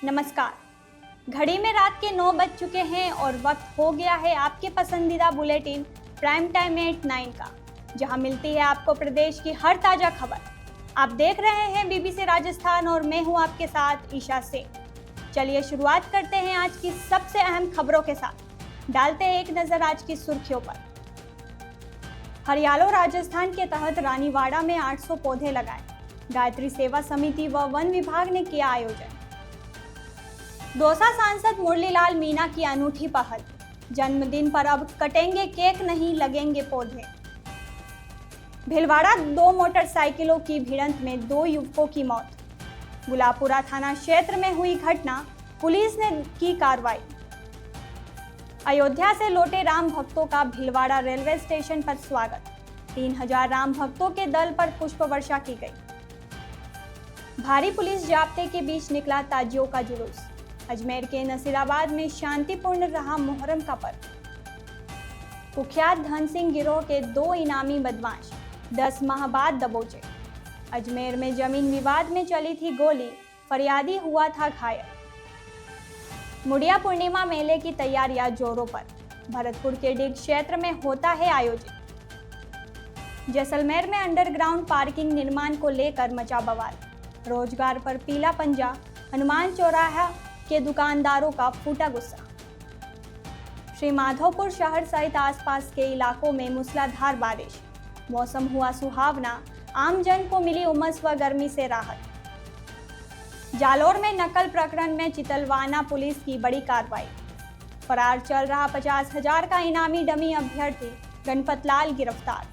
नमस्कार। घड़ी में रात के 9 बज चुके हैं और वक्त हो गया है आपके पसंदीदा बुलेटिन प्राइम टाइम एट 9 का, जहां मिलती है आपको प्रदेश की हर ताजा खबर। आप देख रहे हैं बीबीसी राजस्थान और मैं हूं आपके साथ ईशा सिंह। चलिए शुरुआत करते हैं आज की सबसे अहम खबरों के साथ। डालते हैं एक नजर आज की सुर्खियों पर। हरियालो राजस्थान के तहत रानीवाड़ा में 800 पौधे लगाए। गायत्री सेवा समिति व वन विभाग ने किया आयोजन। दौसा सांसद मुरलीलाल मीणा की अनूठी पहल। जन्मदिन पर अब कटेंगे केक नहीं लगेंगे पौधे। भीलवाड़ा 2 मोटरसाइकिलों की भिड़ंत में 2 युवकों की मौत। गुलाबपुरा थाना क्षेत्र में हुई घटना, पुलिस ने की कार्रवाई। अयोध्या से लौटे राम भक्तों का भीलवाड़ा रेलवे स्टेशन पर स्वागत। 3000 राम भक्तों के दल पर पुष्प वर्षा की गई। भारी पुलिस जाब्ते के बीच निकला ताजियों का जुलूस। अजमेर के नसीराबाद में शांतिपूर्ण रहा मुहर्रम का पर्व। कुख्यात धन सिंह गिरोह के 2 इनामी बदमाश 10 माह बाद दबोचे। अजमेर में जमीन विवाद में चली थी गोली, फरियादी हुआ था घायल। मुड़िया पूर्णिमा मेले की तैयारियां जोरों पर। भरतपुर के डिग क्षेत्र में होता है आयोजित। जैसलमेर में अंडरग्राउंड पार्किंग निर्माण को लेकर मचा बवाल। रोजगार पर पीला पंजा, हनुमान चौराहा के दुकानदारों का फूटा गुस्सा। श्री माधोपुर शहर सहित आसपास के इलाकों में मूसलाधार बारिश। मौसम हुआ सुहावना, आम जन को मिली उमस व गर्मी से राहत। जालोर में नकल प्रकरण में चितलवाना पुलिस की बड़ी कार्रवाई। फरार चल रहा 50,000 का इनामी डमी अभ्यर्थी गणपत लाल गिरफ्तार।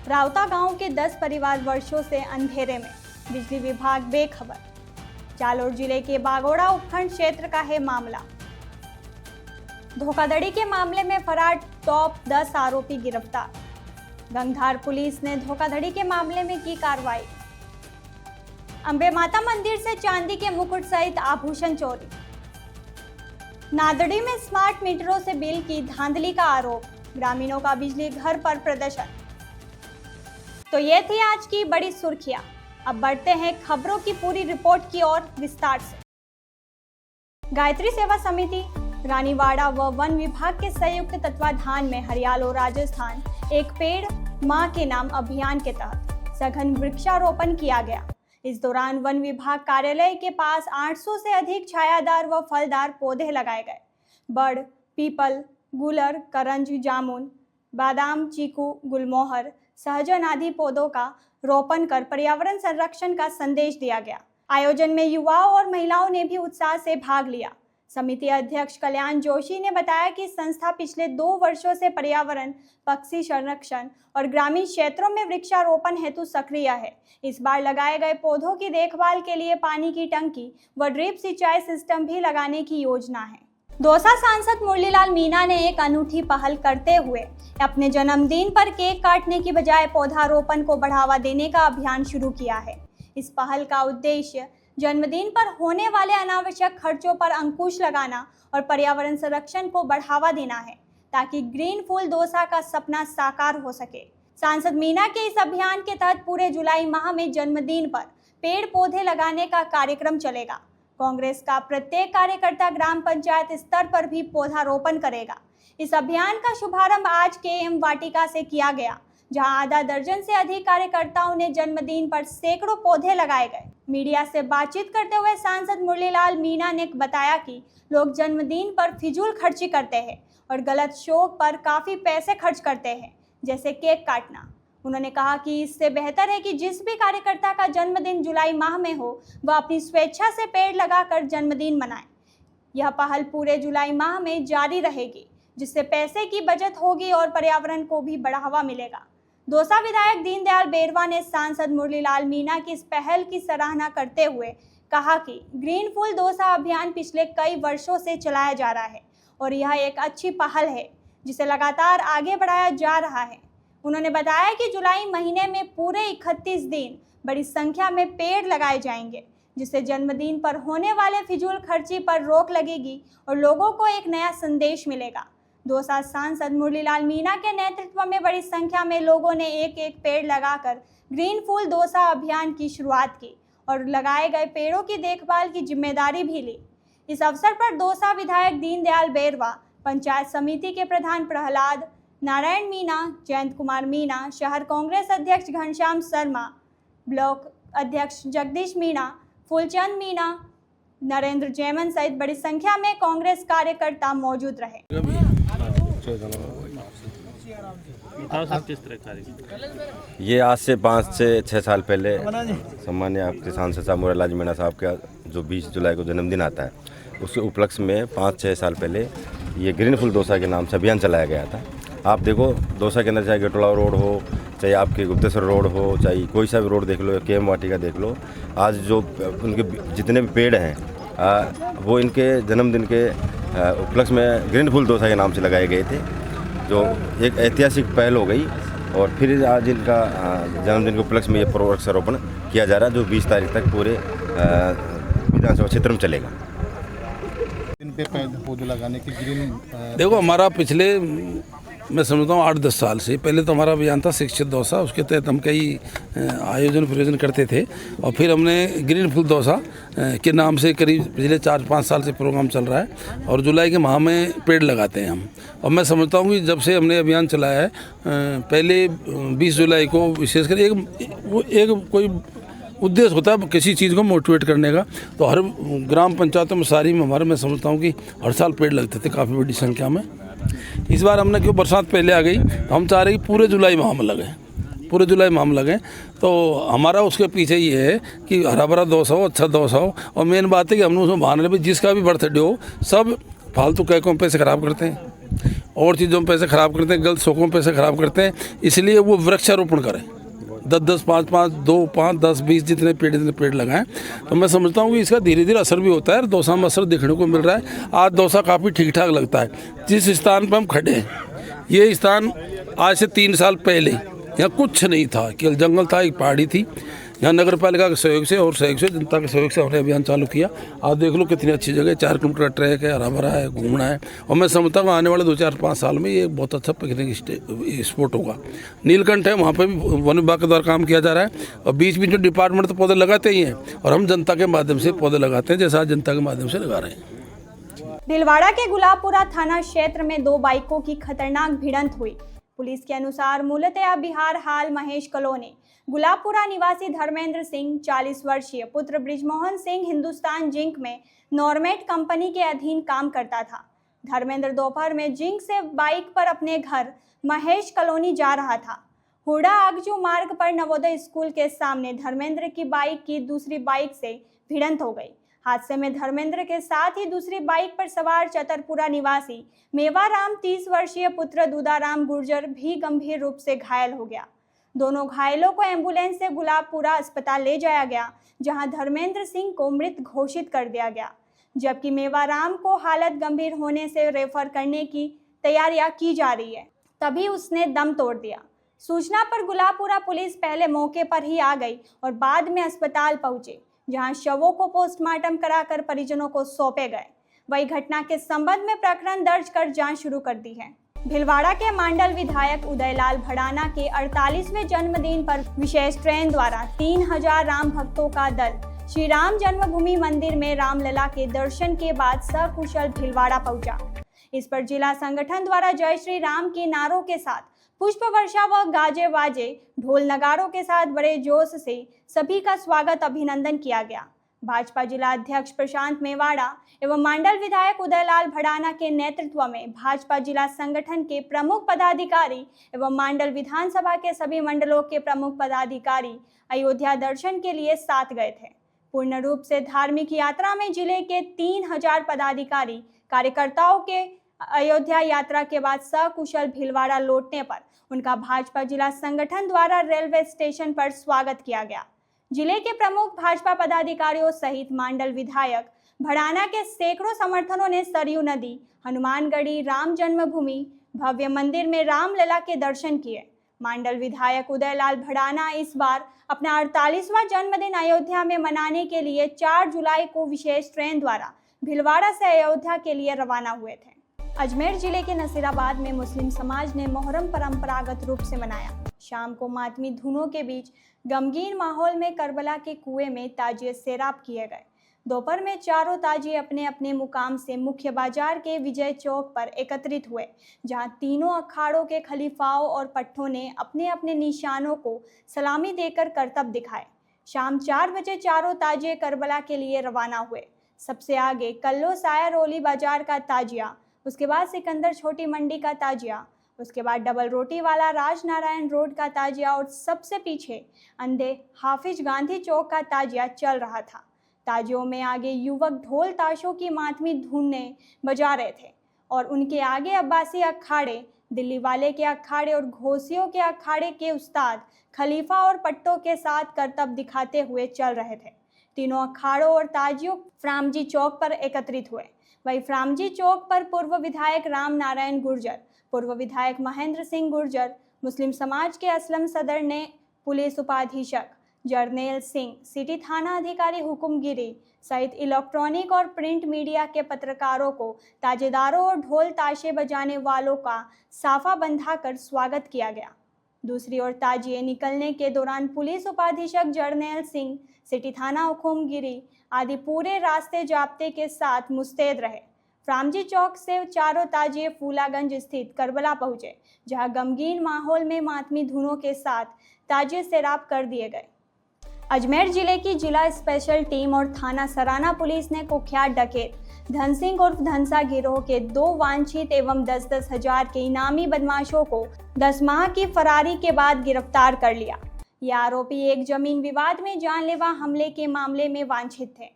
रावता गांव के 10 परिवार वर्षों से अंधेरे में, बिजली विभाग बेखबर। जालोर जिले के बागोड़ा उपखंड क्षेत्र का है मामला। धोखाधड़ी के मामले में फरार टॉप 10 आरोपी गिरफ्तार। गंगधार पुलिस ने धोखाधड़ी के मामले में की कार्रवाई। अंबे माता मंदिर से चांदी के मुकुट सहित आभूषण चोरी। नादड़ी में स्मार्ट मीटरों से बिल की धांधली का आरोप। ग्रामीणों का बिजली घर पर प्रदर्शन। तो ये थी आज की बड़ी सुर्खियां। अब बढ़ते हैं खबरों की पूरी रिपोर्ट की ओर विस्तार से। गायत्री सेवा समिति रानीवाड़ा व वन विभाग के संयुक्त तत्वाधान में हरियालो राजस्थान एक पेड़ मां के नाम अभियान के तहत सघन वृक्षारोपण किया गया। इस दौरान वन विभाग कार्यालय के पास 800 से अधिक छायादार व फलदार पौधे लगाए गए। बड़, पीपल, गुलर, करंज, जामुन, बादाम, चीकू, गुलमोहर, सहजन आदि पौधों का रोपण कर पर्यावरण संरक्षण का संदेश दिया गया। आयोजन में युवाओं और महिलाओं ने भी उत्साह से भाग लिया। समिति अध्यक्ष कल्याण जोशी ने बताया कि संस्था पिछले 2 वर्षों से पर्यावरण, पक्षी संरक्षण और ग्रामीण क्षेत्रों में वृक्षारोपण हेतु सक्रिय है। इस बार लगाए गए पौधों की देखभाल के लिए पानी की टंकी व ड्रिप सिंचाई सिस्टम भी लगाने की योजना है। दौसा सांसद मुरलीलाल मीणा ने एक अनूठी पहल करते हुए अपने जन्मदिन पर केक काटने की बजाय पौधारोपण को बढ़ावा देने का अभियान शुरू किया है। इस पहल का उद्देश्य जन्मदिन पर होने वाले अनावश्यक खर्चों पर अंकुश लगाना और पर्यावरण संरक्षण को बढ़ावा देना है, ताकि ग्रीन फुल दौसा का सपना साकार हो सके। सांसद मीणा के इस अभियान के तहत पूरे जुलाई माह में जन्मदिन पर पेड़ पौधे लगाने का कार्यक्रम चलेगा। कांग्रेस का प्रत्येक कार्यकर्ता ग्राम पंचायत स्तर पर भी पौधारोपण करेगा। इस अभियान का शुभारंभ आज केएम वाटिका से किया गया, जहां आधा दर्जन से अधिक कार्यकर्ताओं ने जन्मदिन पर सैकड़ों पौधे लगाए गए। मीडिया से बातचीत करते हुए सांसद मुरलीलाल मीणा ने बताया कि लोग जन्मदिन पर फिजूल खर्ची करते हैं और गलत शौक पर काफी पैसे खर्च करते हैं, जैसे केक काटना। उन्होंने कहा कि इससे बेहतर है कि जिस भी कार्यकर्ता का जन्मदिन जुलाई माह में हो, वह अपनी स्वेच्छा से पेड़ लगाकर जन्मदिन मनाए। यह पहल पूरे जुलाई माह में जारी रहेगी, जिससे पैसे की बचत होगी और पर्यावरण को भी बढ़ावा मिलेगा। दौसा विधायक दीनदयाल बेरवा ने सांसद मुरलीलाल मीणा की इस पहल की सराहना करते हुए कहा कि ग्रीन फुल दौसा अभियान पिछले कई वर्षों से चलाया जा रहा है और यह एक अच्छी पहल है, जिसे लगातार आगे बढ़ाया जा रहा है। उन्होंने बताया कि जुलाई महीने में पूरे 31 दिन बड़ी संख्या में पेड़ लगाए जाएंगे, जिससे जन्मदिन पर होने वाले फिजूल खर्ची पर रोक लगेगी और लोगों को एक नया संदेश मिलेगा। दौसा सांसद मुरलीलाल मीणा के नेतृत्व में बड़ी संख्या में लोगों ने एक एक पेड़ लगाकर ग्रीन फुल दौसा अभियान की शुरुआत की और लगाए गए पेड़ों की देखभाल की जिम्मेदारी भी ली। इस अवसर पर दौसा विधायक दीनदयाल बेरवा, पंचायत समिति के प्रधान प्रहलाद नारायण मीणा, जयंत कुमार मीणा, शहर कांग्रेस अध्यक्ष घनश्याम शर्मा, ब्लॉक अध्यक्ष जगदीश मीणा, फूलचंद मीणा, नरेंद्र जैमन सहित बड़ी संख्या में कांग्रेस कार्यकर्ता मौजूद रहे। ये आज से 5 से 6 साल पहले सम्मान्य आपके सांसद साहब मुरारलाल मीणा साहब का जो 20 जुलाई को जन्मदिन आता है, उसके उपलक्ष्य में 5-6 साल पहले ये ग्रीन फुल दौसा के नाम से अभियान चलाया गया था। आप देखो दौसा के अंदर चाहे गेटोला रोड हो, चाहे आपके गुप्तेश्वर रोड हो, चाहे कोई सा भी रोड देख लो या केम वाटिका देख लो, आज जो उनके जितने भी पेड़ हैं वो इनके जन्मदिन के उपलक्ष्य में ग्रीन फुल दौसा के नाम से लगाए गए थे, जो एक ऐतिहासिक पहल हो गई। और फिर आज इनका जन्मदिन के उपलक्ष्य में ये वृक्षारोपण किया जा रहा है, जो 20 तारीख तक पूरे विधानसभा क्षेत्र में चलेगा। इन पे पौधे लगाने की ग्रीन देखो, हमारा पिछले मैं समझता हूँ 8-10 साल से पहले तो हमारा अभियान था शिक्षित दौसा, उसके तहत हम कई आयोजन प्रयोजन करते थे और फिर हमने ग्रीन फुल दौसा के नाम से करीब पिछले 4-5 साल से प्रोग्राम चल रहा है और जुलाई के माह में पेड़ लगाते हैं हम। और मैं समझता हूँ कि जब से हमने अभियान चलाया है, पहले 20 जुलाई को विशेषकर एक कोई उद्देश्य होता है किसी चीज़ को मोटिवेट करने का, तो हर ग्राम पंचायतों में सारी में हमारे मैं समझता हूँ कि हर साल पेड़ लगते थे काफ़ी बड़ी संख्या में। इस बार हमने क्यों बरसात पहले आ गई, तो हम चाह रहे हैं कि पूरे जुलाई माह में लगें, पूरे जुलाई माह में लगें। तो हमारा उसके पीछे ये है कि हरा भरा दौसा हो, अच्छा दौसा हो। और मेन बात है कि हमने उसमें बहाने भी जिसका भी बर्थडे हो, सब फालतू कैकों में पैसे ख़राब करते हैं और चीज़ों में पैसे ख़राब करते हैं, गलत शौकों में पैसे ख़राब करते हैं। इसलिए वो वृक्षारोपण करें, 10-10, 5-5, 2, 5, 10, 20 जितने पेड़ लगाएं। तो मैं समझता हूँ कि इसका धीरे धीरे असर भी होता है और दौसा में असर देखने को मिल रहा है। आज दौसा काफ़ी ठीक ठाक लगता है। जिस स्थान पर हम खड़े हैं, ये स्थान आज से 3 साल पहले यहाँ कुछ नहीं था, केवल जंगल था, एक पहाड़ी थी। यहाँ नगर पालिका के सहयोग से और सहयोग से, जनता के सहयोग से हमने अभियान चालू किया। आज देख लो कितनी अच्छी जगह है, 4 किलोमीटर का ट्रैक है, हरा भरा है, घूमना है। और मैं समझता हूँ आने वाले 2-4-5 साल में ये बहुत अच्छा पिकनिक स्पॉट होगा। नीलकंठ है, वहाँ पे भी वन विभाग के द्वारा काम किया जा रहा है और बीच बीच में डिपार्टमेंट तो पौधे लगाते ही हैं और हम जनता के माध्यम से पौधे लगाते हैं, जैसा जनता के माध्यम से लगा रहे हैं। भीलवाड़ा के गुलाबपुरा थाना क्षेत्र में 2 बाइकों की खतरनाक भिड़ंत हुई। पुलिस के अनुसार मूलतः बिहार हाल महेश कॉलोनी गुलाबपुरा निवासी धर्मेंद्र सिंह 40 वर्षीय पुत्र ब्रिजमोहन सिंह हिंदुस्तान जिंक में नॉर्मेट कंपनी के अधीन काम करता था। धर्मेंद्र दोपहर में जिंक से बाइक पर अपने घर महेश कॉलोनी जा रहा था। हुडा आगजू मार्ग पर नवोदय स्कूल के सामने धर्मेंद्र की बाइक की दूसरी बाइक से भिड़ंत हो गई। हादसे में धर्मेंद्र के साथ ही दूसरी बाइक पर सवार चतरपुरा निवासी मेवाराम 30 वर्षीय पुत्र दूधाराम गुर्जर भी गंभीर रूप से घायल हो गया। दोनों घायलों को एम्बुलेंस से गुलाबपुरा अस्पताल ले जाया गया, जहां धर्मेंद्र सिंह को मृत घोषित कर दिया गया, जबकि मेवाराम को हालत गंभीर होने से रेफर करने की तैयारियां की जा रही है। तभी उसने दम तोड़ दिया। सूचना पर गुलाबपुरा पुलिस पहले मौके पर ही आ गई और बाद में अस्पताल पहुंचे, जहां शवों को पोस्टमार्टम कराकर परिजनों को सौंपे गए। वही घटना के संबंध में प्रकरण दर्ज कर जांच शुरू कर दी है। भीलवाड़ा के मांडल विधायक उदयलाल भड़ाना के 48वें जन्मदिन पर विशेष ट्रेन द्वारा 3000 राम भक्तों का दल श्री राम जन्मभूमि मंदिर में रामलला के दर्शन के बाद सकुशल भीलवाड़ा पहुंचा। इस पर जिला संगठन द्वारा जय श्री राम के नारों के साथ पुष्प वर्षा व गाजे बाजे ढोल नगारों के साथ बड़े जोश से सभी का स्वागत अभिनंदन किया गया। भाजपा जिला अध्यक्ष प्रशांत मेवाड़ा एवं मांडल विधायक उदयलाल भड़ाना के नेतृत्व में भाजपा जिला संगठन के प्रमुख पदाधिकारी एवं मांडल विधानसभा के सभी मंडलों के प्रमुख पदाधिकारी अयोध्या दर्शन के लिए साथ गए थे। पूर्ण रूप से धार्मिक यात्रा में जिले के 3000 पदाधिकारी कार्यकर्ताओं के अयोध्या यात्रा के बाद सकुशल भीलवाड़ा लौटने पर उनका भाजपा जिला संगठन द्वारा रेलवे स्टेशन पर स्वागत किया गया। जिले के प्रमुख भाजपा पदाधिकारियों सहित मांडल विधायक भड़ाना के सैकड़ों समर्थकों ने सरयू नदी, हनुमानगढ़ी राम जन्मभूमि भव्य मंदिर में रामलला के दर्शन किए। मांडल विधायक उदयलाल भड़ाना इस बार अपना 48वां जन्मदिन अयोध्या में मनाने के लिए 4 जुलाई को विशेष ट्रेन द्वारा भीलवाड़ा से अयोध्या के लिए रवाना हुए थे। अजमेर जिले के नसीराबाद में मुस्लिम समाज ने मोहर्रम परंपरागत रूप से मनाया। शाम को मातमी धुनों के बीच गमगीन माहौल में करबला के कुएं में ताजिए सैराब किए गए। दोपहर में चारों ताजिए अपने अपने मुकाम से मुख्य बाजार के विजय चौक पर एकत्रित हुए, जहां तीनों अखाड़ों के खलीफाओं और पट्टों ने अपने अपने निशानों को सलामी देकर करतब दिखाए। शाम 4 बजे चारों ताजिए करबला के लिए रवाना हुए। सबसे आगे कल्लो साया रोली बाजार का ताजिया, उसके बाद सिकंदर छोटी मंडी का ताजिया, उसके बाद डबल रोटी वाला राजनारायण रोड का ताजिया और सबसे पीछे अंधे हाफिज गांधी चौक का ताजिया चल रहा था। ताजियों में आगे युवक ढोल ताशों की मातमी धुनें बजा रहे थे और उनके आगे अब्बासी अखाड़े, दिल्ली वाले के अखाड़े और घोसियों के अखाड़े के उस्ताद खलीफा और पट्टों के साथ करतब दिखाते हुए चल रहे थे। तीनों अखाड़ों और ताजियों फ्रामजी चौक पर एकत्रित हुए। वहीं फ्रामजी चौक पर पूर्व विधायक राम नारायण गुर्जर, पूर्व विधायक महेंद्र सिंह गुर्जर, मुस्लिम समाज के असलम सदर ने पुलिस उपाधीक्षक जरनेल सिंह, सिटी थाना अधिकारी हुकुमगिरी सहित इलेक्ट्रॉनिक और प्रिंट मीडिया के पत्रकारों को ताजेदारों और ढोल ताशे बजाने वालों का साफा बंधाकर स्वागत किया गया। दूसरी ओर ताजिए निकलने के दौरान पुलिस उपाधीक्षक जरनेल सिंह, सिटी थाना हुकुमगिरी आदि पूरे रास्ते जाब्ते के साथ मुस्तैद रहे। फ्रामजी चौक से चारों ताजिए फूलागंज स्थित करबला पहुंचे, जहां गमगीन माहौल में मातमी धुनों के साथ ताजिए सैराब कर दिए गए। अजमेर जिले की जिला स्पेशल टीम और थाना सराना पुलिस ने कुख्यात डकैत धन सिंह उर्फ धनसा गिरोह के 2 वांछित एवं 10-10 हजार के इनामी बदमाशों को 10 माह की फरारी के बाद गिरफ्तार कर लिया। ये आरोपी एक जमीन विवाद में जानलेवा हमले के मामले में वांछित थे।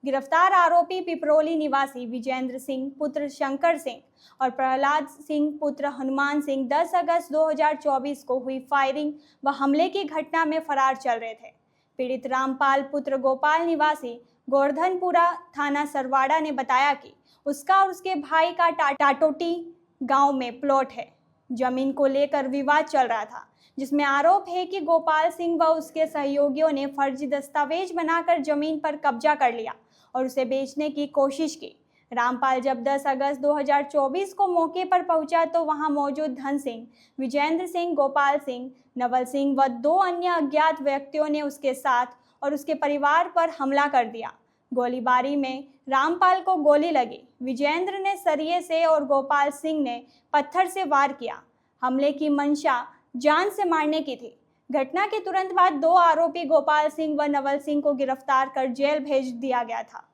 गिरफ्तार आरोपी पिपरोली निवासी विजेंद्र सिंह पुत्र शंकर सिंह और प्रहलाद सिंह पुत्र हनुमान सिंह 10 अगस्त 2024 को हुई फायरिंग व हमले की घटना में फरार चल रहे थे। पीड़ित रामपाल पुत्र गोपाल निवासी गोवर्धनपुरा थाना सरवाड़ा ने बताया कि उसका और उसके भाई का टाटोटी गांव में प्लॉट है। जमीन को लेकर विवाद चल रहा था, जिसमें आरोप है कि गोपाल सिंह व उसके सहयोगियों ने फर्जी दस्तावेज बनाकर जमीन पर कब्जा कर लिया और उसे बेचने की कोशिश की। रामपाल जब 10 अगस्त 2024 को मौके पर पहुंचा तो वहां मौजूद धन सिंह, विजेंद्र सिंह, गोपाल सिंह, नवल सिंह व 2 अन्य अज्ञात व्यक्तियों ने उसके साथ और उसके परिवार पर हमला कर दिया। गोलीबारी में रामपाल को गोली लगी। विजेंद्र ने सरिये से और गोपाल सिंह ने पत्थर से वार किया। हमले की मंशा जान से मारने की थी। घटना के तुरंत बाद 2 आरोपी गोपाल सिंह व नवल सिंह को गिरफ्तार कर जेल भेज दिया गया था,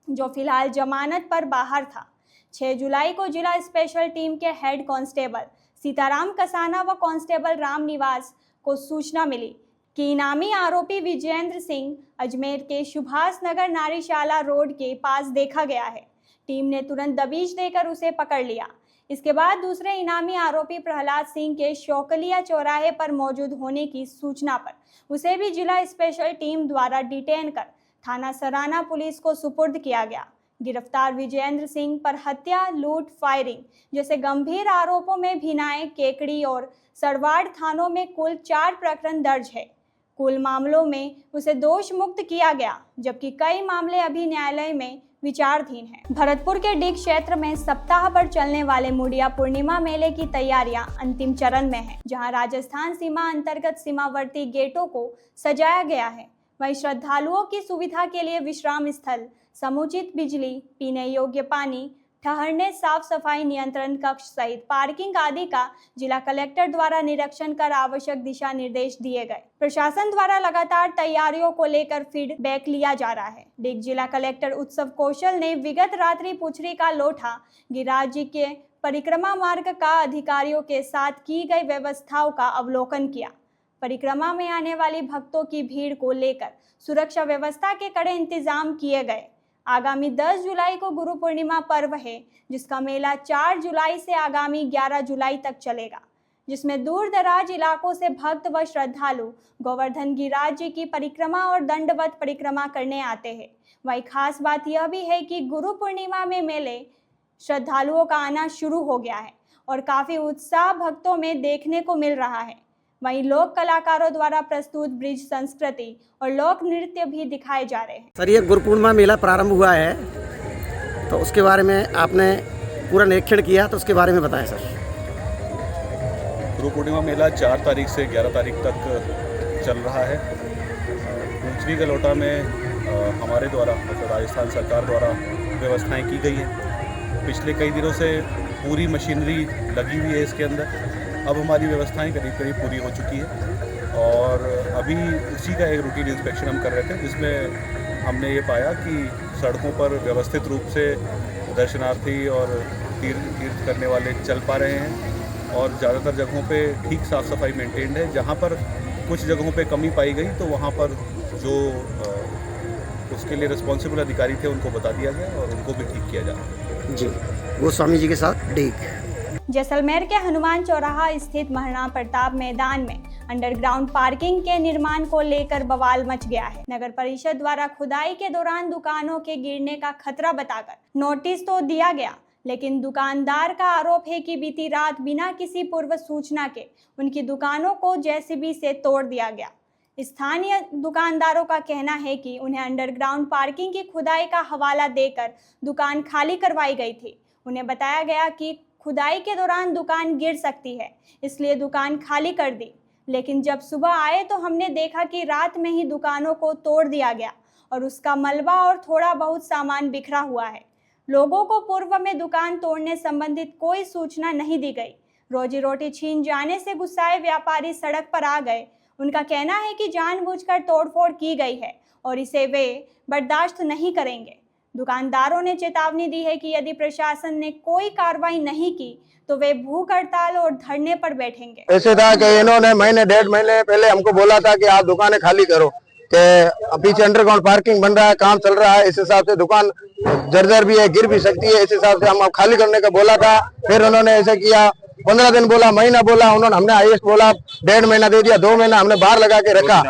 जो फिलहाल जमानत पर बाहर था। 6 जुलाई को जिला स्पेशल टीम के हेड कांस्टेबल सीताराम कसाना व कांस्टेबल राम निवास को सूचना मिली कि इनामी आरोपी विजेंद्र सिंह अजमेर के सुभाष नगर नारीशाला रोड के पास देखा गया है। टीम ने तुरंत दबिश देकर उसे पकड़ लिया। इसके बाद दूसरे इनामी आरोपी प्रहलाद सिंह के शौकलिया चौराहे पर मौजूद होने की सूचना पर उसे भी जिला स्पेशल टीम द्वारा डिटेन कर थाना सराना पुलिस को सुपुर्द किया गया। गिरफ्तार विजेंद्र सिंह पर हत्या, लूट, फायरिंग जैसे गंभीर आरोपों में भिनाई, केकड़ी और सरवाड़ थानों में कुल 4 प्रकरण दर्ज है। कुल मामलों में उसे दोष मुक्त किया गया, जबकि कई मामले अभी न्यायालय में विचाराधीन हैं। भरतपुर के डीग क्षेत्र में सप्ताह भर चलने वाले मुड़िया पूर्णिमा मेले की तैयारियां अंतिम चरण में हैं, जहां राजस्थान सीमा अंतर्गत सीमावर्ती गेटों को सजाया गया है। वहीं श्रद्धालुओं की सुविधा के लिए विश्राम स्थल, समुचित बिजली, पीने योग्य पानी, ठहरने, साफ सफाई नियंत्रण कक्ष सहित पार्किंग आदि का जिला कलेक्टर द्वारा निरीक्षण कर आवश्यक दिशा निर्देश दिए गए। प्रशासन द्वारा लगातार तैयारियों को लेकर फीडबैक लिया जा रहा है। डीग जिला कलेक्टर उत्सव कौशल ने विगत रात्रि पुछरी का लोठा गिरिराज जी के परिक्रमा मार्ग का अधिकारियों के साथ की गई व्यवस्थाओं का अवलोकन किया। परिक्रमा में आने वाली भक्तों की भीड़ को लेकर सुरक्षा व्यवस्था के कड़े इंतजाम किए गए। आगामी 10 जुलाई को गुरु पूर्णिमा पर्व है, जिसका मेला 4 जुलाई से आगामी 11 जुलाई तक चलेगा, जिसमें दूर दराज इलाकों से भक्त व श्रद्धालु गोवर्धन गिरिराज जी की परिक्रमा और दंडवत परिक्रमा करने आते हैं। वहीं खास बात यह भी है कि गुरु पूर्णिमा में मेले श्रद्धालुओं का आना शुरू हो गया है और काफी उत्साह भक्तों में देखने को मिल रहा है। वहीं लोक कलाकारों द्वारा प्रस्तुत ब्रिज संस्कृति और लोक नृत्य भी दिखाए जा रहे हैं। सर, ये गुरु पूर्णिमा मेला प्रारंभ हुआ है, तो उसके बारे में आपने पूरा निरीक्षण किया, तो उसके बारे में बताएं सर। गुरु पूर्णिमा मेला 4 तारीख से 11 तारीख तक चल रहा है। ऊंचवी गलोटा में हमारे द्वारा मतलब राजस्थान सरकार द्वारा व्यवस्थाएं की गई हैं। पिछले कई दिनों से पूरी मशीनरी लगी हुई है इसके अंदर। अब हमारी व्यवस्थाएं करीब करीब पूरी हो चुकी है और अभी उसी का एक रूटीन इंस्पेक्शन हम कर रहे थे, जिसमें हमने ये पाया कि सड़कों पर व्यवस्थित रूप से दर्शनार्थी और तीर्थ करने वाले चल पा रहे हैं और ज़्यादातर जगहों पे ठीक साफ़ सफाई मेंटेन्ड है। जहाँ पर कुछ जगहों पे कमी पाई गई तो वहाँ पर जो उसके लिए रिस्पॉन्सिबल अधिकारी थे उनको बता दिया गया और उनको भी ठीक किया जाए। जी, गोस्वामी जी के साथ डीक। जैसलमेर के हनुमान चौराहा स्थित महाराणा प्रताप मैदान में अंडरग्राउंड पार्किंग के निर्माण को लेकर बवाल मच गया है। नगर परिषद द्वारा खुदाई के दौरान दुकानों के गिरने का खतरा बताकर नोटिस तो दिया गया, लेकिन दुकानदार का आरोप है कि बीती रात बिना किसी पूर्व सूचना के उनकी दुकानों को जेसीबी से तोड़ दिया गया। स्थानीय दुकानदारों का कहना है कि उन्हें अंडरग्राउंड पार्किंग की खुदाई का हवाला देकर दुकान खाली करवाई गई थी। उन्हें बताया गया कि खुदाई के दौरान दुकान गिर सकती है, इसलिए दुकान खाली कर दी। लेकिन जब सुबह आए तो हमने देखा कि रात में ही दुकानों को तोड़ दिया गया और उसका मलबा और थोड़ा बहुत सामान बिखरा हुआ है। लोगों को पूर्व में दुकान तोड़ने संबंधित कोई सूचना नहीं दी गई। रोजी रोटी छीन जाने से गुस्साए व्यापारी सड़क पर आ गए। उनका कहना है कि जानबूझकर तोड़फोड़ की गई है और इसे वे बर्दाश्त नहीं करेंगे। दुकानदारों ने चेतावनी दी है कि यदि प्रशासन ने कोई कार्रवाई नहीं की तो वे भूख हड़ताल और धरने पर बैठेंगे। ऐसे था कि इन्होंने महीने 1.5 महीने पहले हमको बोला था कि आप दुकानें खाली करो, कि पीछे अंडरग्राउंड पार्किंग बन रहा है, काम चल रहा है, इस हिसाब से दुकान जर्जर भी है, गिर भी सकती है, इस हिसाब से हम खाली करने का बोला था। फिर उन्होंने ऐसे किया, 15 दिन बोला, महीना बोला, उन्होंने हमने हाईएस्ट बोला 1.5 महीना दे दिया, 2 महीना हमने बाहर लगा के रखा।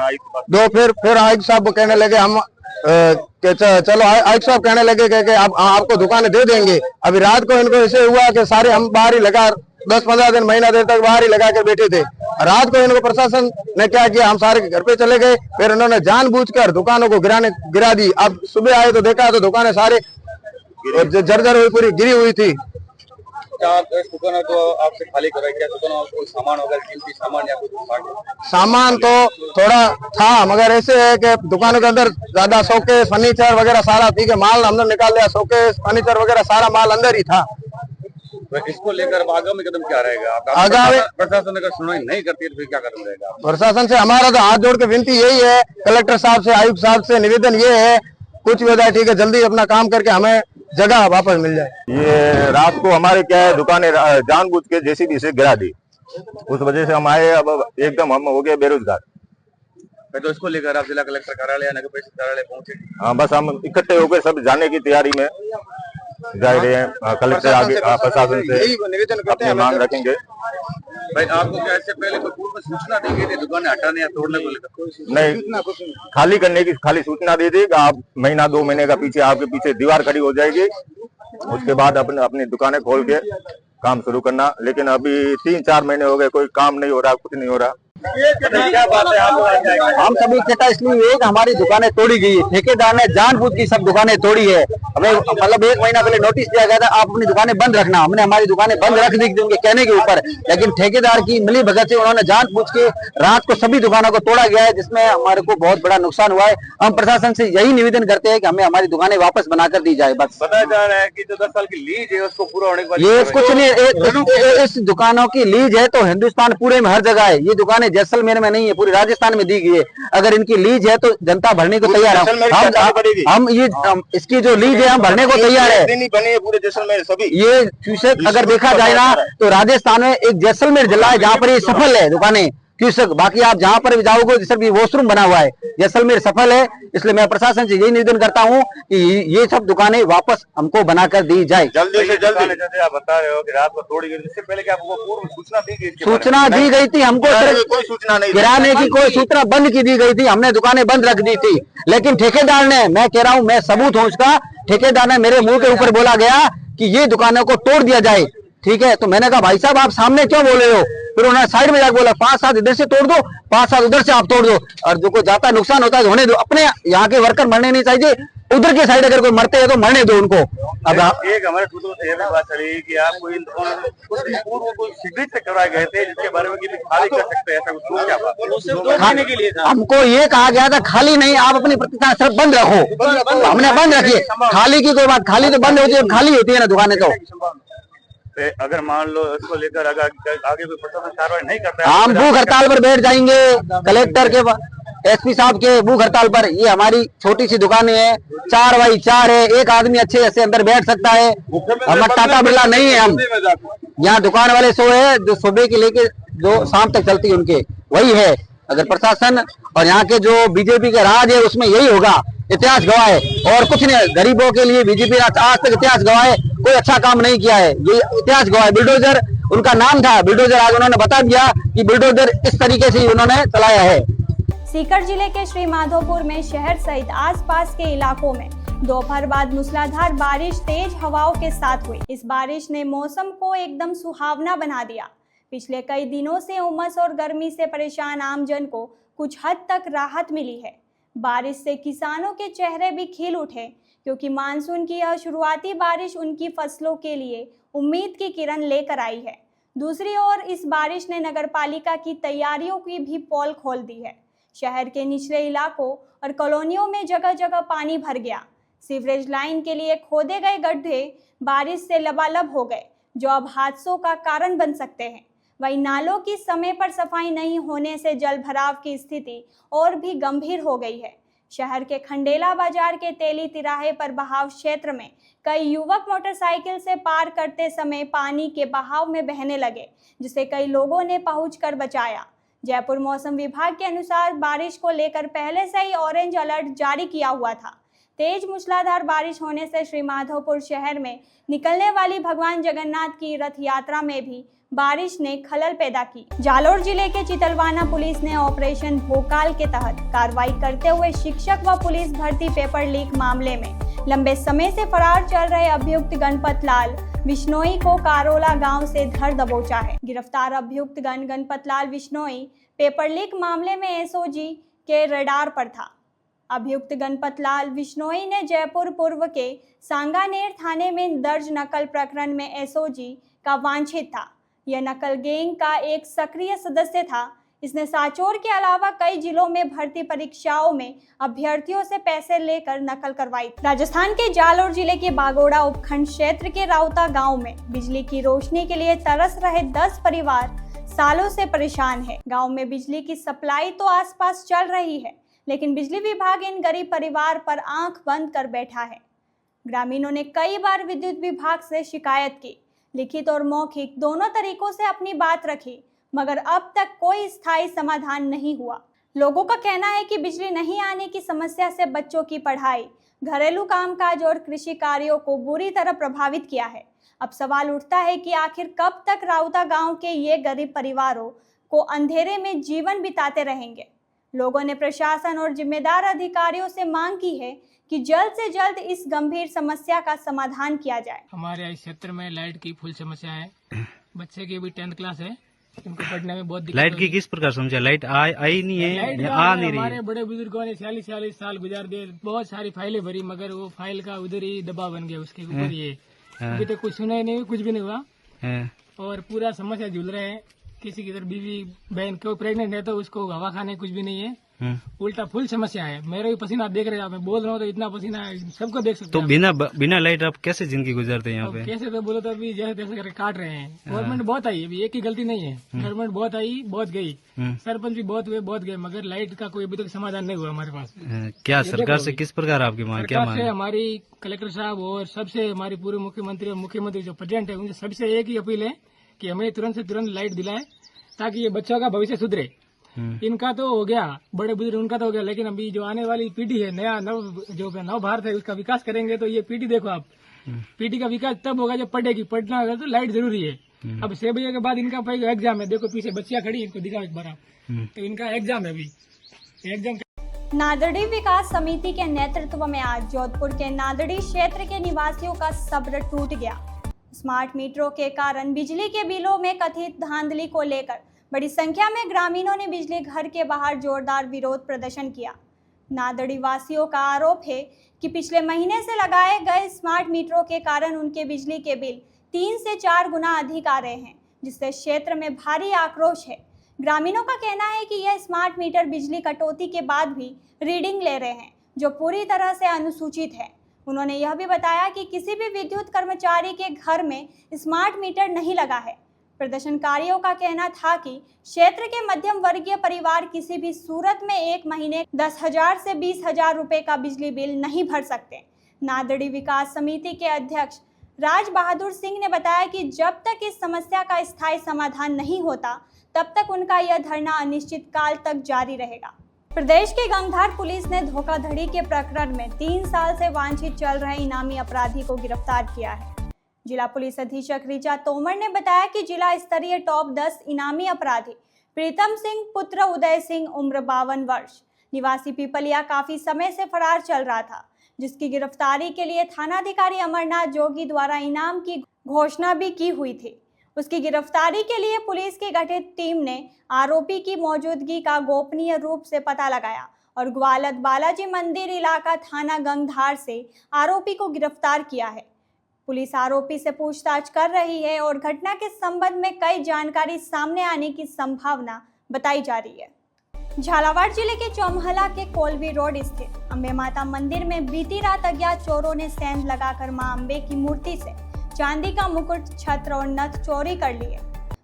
फिर आयुक्त साहब को कहने लगे हम चलो, आयुक्त साहब कहने लगे कि आपको दुकानें दे देंगे। अभी रात को इनको ऐसे हुआ कि सारे हम बाहर ही लगा 10-15 दिन महीना देर तक बाहर ही लगा कर बैठे थे। रात को इनको प्रशासन ने क्या किया, हम सारे घर पे चले गए। फिर उन्होंने जानबूझकर दुकानों को गिरा दी। अब सुबह आए तो देखा तो दुकानें सारे जर्जर हुई, पूरी गिरी हुई थी। दुकान तो आपसे खाली कराई, क्या दुकान कोई सामान वगैरह कीमती सामान या कुछ सामान तो थोड़ा था, मगर ऐसे है कि दुकानों के अंदर ज्यादा शोकेस फर्नीचर वगैरह सारा ठीक है, माल हमने निकाल लिया, शोकेस फर्नीचर वगैरह सारा माल अंदर ही था। तो इसको लेकर आगामी कदम क्या रहेगा? आगामी प्रशासन अगर सुनवाई नहीं करती है तो फिर क्या कदम रहेगा? प्रशासन से हमारा तो हाथ जोड़ के विनती यही है, कलेक्टर साहब से, आयुक्त साहब से निवेदन ये है, कुछ भी होता ठीक है, जल्दी अपना काम करके हमें जगह वापस मिल जाए। ये रात को हमारे क्या है, दुकानें जानबूझ के जेसीबी से गिरा दी, उस वजह से हम आए, अब एकदम हम हो गए बेरोजगार। तो इसको लेकर आप जिला कलेक्टर कार्यालय या नगर परिषद कार्यालय पहुंचे? हाँ, बस हम इकट्ठे होकर सब जाने की तैयारी में जा रहे हैं। कलेक्टर आगे प्रशासन से अपनी मांग रखेंगे। भाई, आपको क्या इससे पहले कोई पूर्व सूचना दी गई थी दुकानें हटाने या तोड़ने को लेकर? नहीं, खाली करने की खाली सूचना दी थी कि आप महीना 2 महीने का पीछे आपके पीछे दीवार खड़ी हो जाएगी, उसके बाद अपनी दुकानें खोल के काम शुरू करना। लेकिन अभी 3-4 महीने हो गए, कोई काम नहीं हो रहा, कुछ नहीं हो रहा। क्या बात है? हम सभी कहता इसलिए है कि हमारी दुकानें तोड़ी गई है, ठेकेदार ने जानबूझ की सब दुकानें तोड़ी है। हमें मतलब 1 महीना पहले नोटिस दिया गया था, आप अपनी दुकानें बंद रखना। हमने हमारी दुकानें बंद रख दी उनके कहने के ऊपर, लेकिन ठेकेदार की मिली भगत से उन्होंने जानबूझ के रात को सभी दुकानों को तोड़ा गया है, जिसमें हमारे को बहुत बड़ा नुकसान हुआ है। हम प्रशासन से यही निवेदन करते हैं कि हमें हमारी दुकानें वापस बनाकर दी जाए। बस बताया जा रहा है कि जो 10 साल की लीज है उसको पूरा होने के बाद ये कुछ नहीं, इस दुकानों की लीज है तो हिंदुस्तान पूरे में हर जगह है। ये दुकानें जैसलमेर में नहीं है, पूरे राजस्थान में दी गई है। अगर इनकी लीज है तो जनता भरने को तैयार है। हम ये इसकी जो लीज है हम भरने को तैयार है। बने पूरे जैसलमेर सभी ये क्यूसेक अगर देखा जाए ना तो राजस्थान में एक जैसलमेर जिला है जहाँ पर ये सफल है दुकानें क्यूसेक। बाकी आप जहाँ पर भी जाओगे जैसे ये वॉशरूम बना हुआ है, जैसलमेर सफल है। इसलिए मैं प्रशासन से यही निवेदन करता हूँ कि ये सब दुकानें वापस हमको बनाकर दी जाए जल्दी से जल्दी। जैसे आप बता रहे हो कि रात को तोड़ी गई, इससे पहले क्या आपको पूर्व सूचना दी गई? सूचना दी गई थी हमको, कोई सूचना नहीं, गिराने की कोई सूचना बंद की दी गई थी। हमने दुकानें बंद रख दी थी, लेकिन ठेकेदार ने, मैं कह रहा हूँ, मैं सबूत हूँ उसका, ठेकेदार ने मेरे मुंह के ऊपर बोला गया कि ये दुकानों को तोड़ दिया जाए। ठीक है, तो मैंने कहा भाई साहब आप सामने क्यों बोल रहे हो? फिर उन्होंने साइड में जाकर बोला 5-7 इधर से तोड़ दो, 5-7 उधर से आप तोड़ दो, और जो को जाता नुकसान होता है होने दो। अपने यहाँ के वर्कर मरने नहीं चाहिए, उधर के साइड अगर कोई मरते हैं तो मरने दो उनको। अब एक हमारे सूत्रों से यह भी बात चली कि आप कोई पूर्व कोई सिगरेट से करवाए गए थे जिसके बारे में कि खाली कर सकते हैं, ऐसा कुछ क्या बात के लिए था? हमको ये कहा गया था खाली नहीं, आप अपनी प्रतिष्ठान सिर्फ बंद रखो, हमने बंद रखी। खाली की कोई बात, खाली तो बंद होती है, खाली होती है ना दुकानें। तो अगर मान लो इसको लेकर आगे कोई प्रशासन कार्रवाई नहीं करता है, हम भूख हड़ताल पर बैठ जाएंगे, कलेक्टर के एसपी साहब के भूख हड़ताल पर। ये हमारी छोटी सी दुकानें हैं, 4x4 है, एक आदमी अच्छे से अंदर बैठ सकता है। हम टाटा बिरला नहीं है, हम यहाँ दुकान वाले सो है जो सुबह के लेके जो शाम तक चलती है उनके, वही है। अगर प्रशासन और यहाँ के जो बीजेपी के राज है उसमें यही होगा, इतिहास गवाह है और कुछ नहीं। गरीबों के लिए बीजेपी आज तक इतिहास गवाह है, कोई अच्छा काम नहीं किया है, ये इतिहास गवाह है। बुलडोजर उनका नाम था, बुलडोजर आज उन्होंने बता दिया कि बुलडोजर इस तरीके से उन्होंने चलाया है। सीकर जिले के श्री माधोपुर में शहर सहित आसपास के इलाकों में दोपहर बाद मूसलाधार बारिश तेज हवाओं के साथ हुई। इस बारिश ने मौसम को एकदम सुहावना बना दिया। पिछले कई दिनों से उमस और गर्मी से परेशान आमजन को कुछ हद तक राहत मिली है। बारिश से किसानों के चेहरे भी खिल उठे क्योंकि मानसून की यह शुरुआती बारिश उनकी फसलों के लिए उम्मीद की किरण लेकर आई है। दूसरी ओर इस बारिश ने नगरपालिका की तैयारियों की भी पोल खोल दी है। शहर के निचले इलाकों और कॉलोनियों में जगह जगह पानी भर गया। सीवरेज लाइन के लिए खोदे गए गड्ढे बारिश से लबालब हो गए, जो अब हादसों का कारण बन सकते हैं। वहीं नालों की समय पर सफाई नहीं होने से जल भराव की स्थिति और भी गंभीर हो गई है। शहर के खंडेला बाजार के तेली तिराहे पर बहाव क्षेत्र में कई युवक मोटरसाइकिल से पार करते समय पानी के बहाव में बहने लगे, जिसे कई लोगों ने पहुंचकर बचाया। जयपुर मौसम विभाग के अनुसार बारिश को लेकर पहले से ही ऑरेंज अलर्ट जारी किया हुआ था। तेज मूसलाधार बारिश होने से श्री माधोपुर शहर में निकलने वाली भगवान जगन्नाथ की रथ यात्रा में भी बारिश ने खलल पैदा की। जालोर जिले के चितलवाना पुलिस ने ऑपरेशन भोकाल के तहत कार्रवाई करते हुए शिक्षक व पुलिस भर्ती पेपर लीक मामले में लंबे समय से फरार चल रहे अभियुक्त गणपत लाल विश्नोई को कारोला गांव से धर दबोचा है। गिरफ्तार अभियुक्त गणपत लाल विश्नोई पेपर लीक मामले में एसओजी के रडार पर था। अभियुक्त गणपत लाल विश्नोई ने जयपुर पूर्व के सांगानेर थाने में दर्ज नकल प्रकरण में एसओजी का वांछित था। यह नकल गैंग का एक सक्रिय सदस्य था। इसने सांचौर के अलावा कई जिलों में भर्ती परीक्षाओं में अभ्यर्थियों से पैसे लेकर नकल करवाई। राजस्थान के जालोर जिले के बागोड़ा उपखंड क्षेत्र के राउता गांव में बिजली की रोशनी के लिए तरस रहे 10 परिवार सालों से परेशान है। गांव में बिजली की सप्लाई तो आसपास चल रही है, लेकिन बिजली विभाग इन गरीब परिवार पर आंख बंद कर बैठा है। ग्रामीणों ने कई बार विद्युत विभाग से शिकायत की, लिखित और मौखिक दोनों तरीकों से अपनी बात रखी, मगर अब तक कोई स्थायी समाधान नहीं हुआ। लोगों का कहना है कि बिजली नहीं आने की समस्या से बच्चों की पढ़ाई, घरेलू कामकाज और कृषि कार्यों को बुरी तरह प्रभावित किया है। अब सवाल उठता है कि आखिर कब तक राउता गांव के ये गरीब परिवारों को अंधेरे में जीवन बिताते रहेंगे। लोगों ने प्रशासन और जिम्मेदार अधिकारियों से मांग की है कि जल्द से जल्द इस गंभीर समस्या का समाधान किया जाए। हमारे इस क्षेत्र में लाइट की फुल समस्या है। बच्चे की भी 10th क्लास है, इनको पढ़ने में बहुत दिक्कत। लाइट की किस प्रकार समस्या? लाइट आई नहीं है, आ नहीं रही। हमारे बड़े बुजुर्गों ने 40 साल गुजार दिए, बहुत सारी फाइलें भरी, मगर वो फाइल का उधर ही दबाव बन गया, उसके ऊपर ये अभी तक कुछ सुना ही नहीं, कुछ भी नहीं हुआ और पूरा समस्या झूल रहे हैं। किसी की तरफ बीवी बहन को प्रेग्नेंट है तो उसको हवा खाने कुछ भी नहीं है, उल्टा फुल समस्या है। मेरा भी पसीना देख रहे हैं आप, मैं बोल रहा हूँ तो इतना पसीना है, सबको देख सकते तो बिना लाइट आप कैसे जिंदगी गुजारते हैं यहाँ पे? कैसे तो बोलो तो अभी जैसे तैसे करके काट रहे हैं। गवर्नमेंट बहुत आई, अभी एक की गलती नहीं है, गवर्नमेंट बहुत आई बहुत गई, सरपंच भी बहुत हुए बहुत गए, मगर लाइट का कोई अभी तक समाधान नहीं हुआ हमारे पास। क्या सरकार से किस प्रकार आपकी मांग? क्या मांग? हमारी कलेक्टर साहब और सबसे हमारी पूरे मुख्यमंत्री और मुख्यमंत्री जो प्रेसिडेंट है उनसे सबसे एक ही अपील है कि हमें तुरंत से तुरंत लाइट दिलाएं ताकि ये बच्चों का भविष्य सुधरे। इनका तो हो गया, बड़े बुजुर्ग उनका तो हो गया, लेकिन अभी जो आने वाली पीढ़ी है, नव भारत है, उसका विकास करेंगे तो ये पीढ़ी देखो आप, पीढ़ी का विकास तब होगा जब पढ़ेगी। पढ़ना होगा तो लाइट जरूरी है। अब 6 बजे के बाद इनका पहले एग्जाम है, देखो पीछे बच्चियां खड़ी, इनको दिखाओ एक बार आप, तो इनका एग्जाम है अभी एग्जाम। नादड़ी विकास समिति के नेतृत्व में आज जोधपुर के नादड़ी क्षेत्र के निवासियों का सब्र टूट गया। स्मार्ट मीटरों के कारण बिजली के बिलों में कथित धांधली को लेकर बड़ी संख्या में ग्रामीणों ने बिजली घर के बाहर जोरदार विरोध प्रदर्शन किया। नादड़ी वासियों का आरोप है कि पिछले महीने से लगाए गए स्मार्ट मीटरों के कारण उनके बिजली के बिल 3 से 4 गुना अधिक आ रहे हैं, जिससे क्षेत्र में भारी आक्रोश है। ग्रामीणों का कहना है कि यह स्मार्ट मीटर बिजली कटौती के बाद भी रीडिंग ले रहे हैं, जो पूरी तरह से अनुसूचित है। उन्होंने यह भी बताया कि किसी भी विद्युत कर्मचारी के घर में स्मार्ट मीटर नहीं लगा है। प्रदर्शनकारियों का कहना था कि क्षेत्र के मध्यम वर्गीय परिवार किसी भी सूरत में एक महीने 10,000 से 20,000 रुपए का बिजली बिल नहीं भर सकते। नादड़ी विकास समिति के अध्यक्ष राज बहादुर सिंह ने बताया कि जब तक इस समस्या का स्थायी समाधान नहीं होता, तब तक उनका यह धरना अनिश्चित काल तक जारी रहेगा। प्रदेश के गंगधार पुलिस ने धोखाधड़ी के प्रकरण में 3 साल से वांछित चल रहे इनामी अपराधी को गिरफ्तार किया है। जिला पुलिस अधीक्षक ऋचा तोमर ने बताया कि जिला स्तरीय टॉप 10 इनामी अपराधी प्रीतम सिंह पुत्र उदय सिंह उम्र 52 वर्ष निवासी पीपलिया काफी समय से फरार चल रहा था, जिसकी गिरफ्तारी के लिए थानाधिकारी अमरनाथ जोगी द्वारा इनाम की घोषणा भी की हुई थी। उसकी गिरफ्तारी के लिए पुलिस की गठित टीम ने आरोपी की मौजूदगी का गोपनीय रूप से पता लगाया और ग्वालद बालाजी मंदिर इलाका थाना गंगधार से आरोपी को गिरफ्तार किया है। पुलिस आरोपी से पूछताछ कर रही है और घटना के संबंध में कई जानकारी सामने आने की संभावना बताई जा रही है। झालावाड़ जिले के चौमहला के कोलवी रोड स्थित अम्बे माता मंदिर में बीती रात अज्ञात चोरों ने सेंध लगाकर मां अम्बे की मूर्ति से चांदी का मुकुट, छत्र और नथ चोरी कर लिए।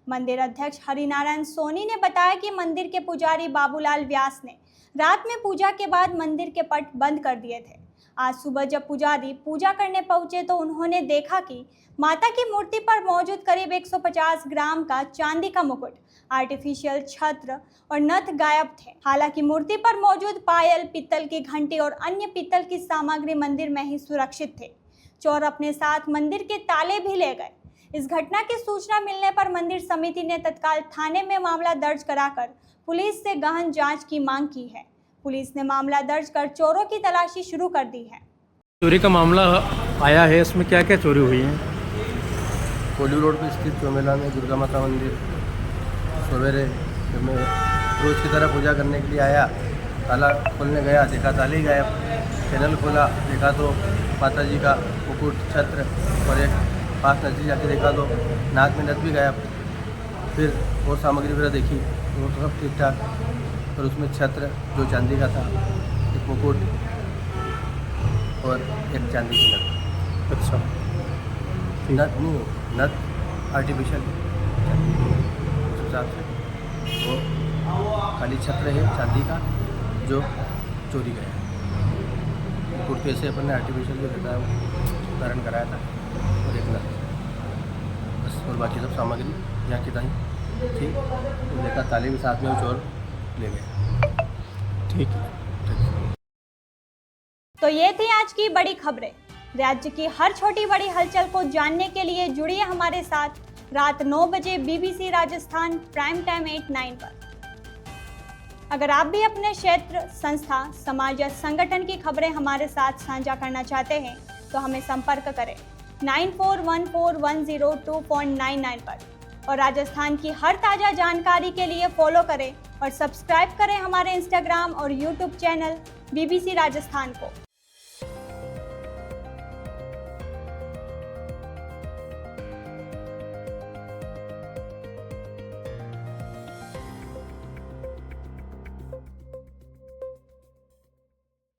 मंदिर अध्यक्ष हरिनारायण सोनी ने बताया कि मंदिर के पुजारी बाबूलाल व्यास ने रात में पूजा के बाद मंदिर के पट बंद कर दिए थे। आज सुबह जब पुजारी पूजा करने पहुंचे तो उन्होंने देखा कि माता की मूर्ति पर मौजूद करीब 150 ग्राम का चांदी का मुकुट, आर्टिफिशियल छत्र और नथ गायब थे। हालांकि मूर्ति पर मौजूद पायल, पीतल की घंटी और अन्य पीतल की सामग्री मंदिर में ही सुरक्षित थे। चोर अपने साथ मंदिर के ताले भी ले गए। इस घटना की सूचना मिलने पर मंदिर समिति ने तत्काल थाने में मामला दर्ज कराकर पुलिस से गहन जांच की मांग की है। पुलिस ने मामला दर्ज कर चोरों की तलाशी शुरू कर दी है। चोरी का मामला आया है, इसमें क्या क्या चोरी हुई है? कोली रोड पर स्थित चौमेला में दुर्गा माता मंदिर सवेरे जब मैं रोज की तरह पूजा करने के लिए आया, ताला खोलने गया, देखा ताले ही गायब। चैनल खोला, देखा तो माता जी का मुकुट, छत्र और एक पास नजदीक जाके देखा तो नाक में नथ भी गायब। फिर और सामग्री वगैरह देखी तो वो सब ठीक ठाक, और उसमें छत्र जो चांदी का था, एक मुकुट और एक चांदी की नथ। अच्छा, नथ नहीं, नथ आर्टिफिशियल उस हिसाब से वो खाली छत्र है चांदी का जो चोरी गया। मुकुट कैसे अपन ने आर्टिफिशियल जो रहता है वो धारण कराया था, और एक नथ बस, और बाकी सब सामग्री यहाँ की तहीं थी। तो देखा ताले भी साथ में वो चोर ले गए। ठीक है। तो ये थी आज की बड़ी खबरें। राज्य की हर छोटी बड़ी हलचल को जानने के लिए जुड़िए हमारे साथ रात 9 बजे BBC राजस्थान प्राइम टाइम 8-9 पर। अगर आप भी अपने क्षेत्र, संस्था, समाज या संगठन की खबरें हमारे साथ साझा करना चाहते हैं तो हमें संपर्क करें 9414102499 पर। और राजस्थान की हर ताज़ा जानकारी के लिए फॉलो करें और सब्सक्राइब करें हमारे इंस्टाग्राम और यूट्यूब चैनल BBC राजस्थान को।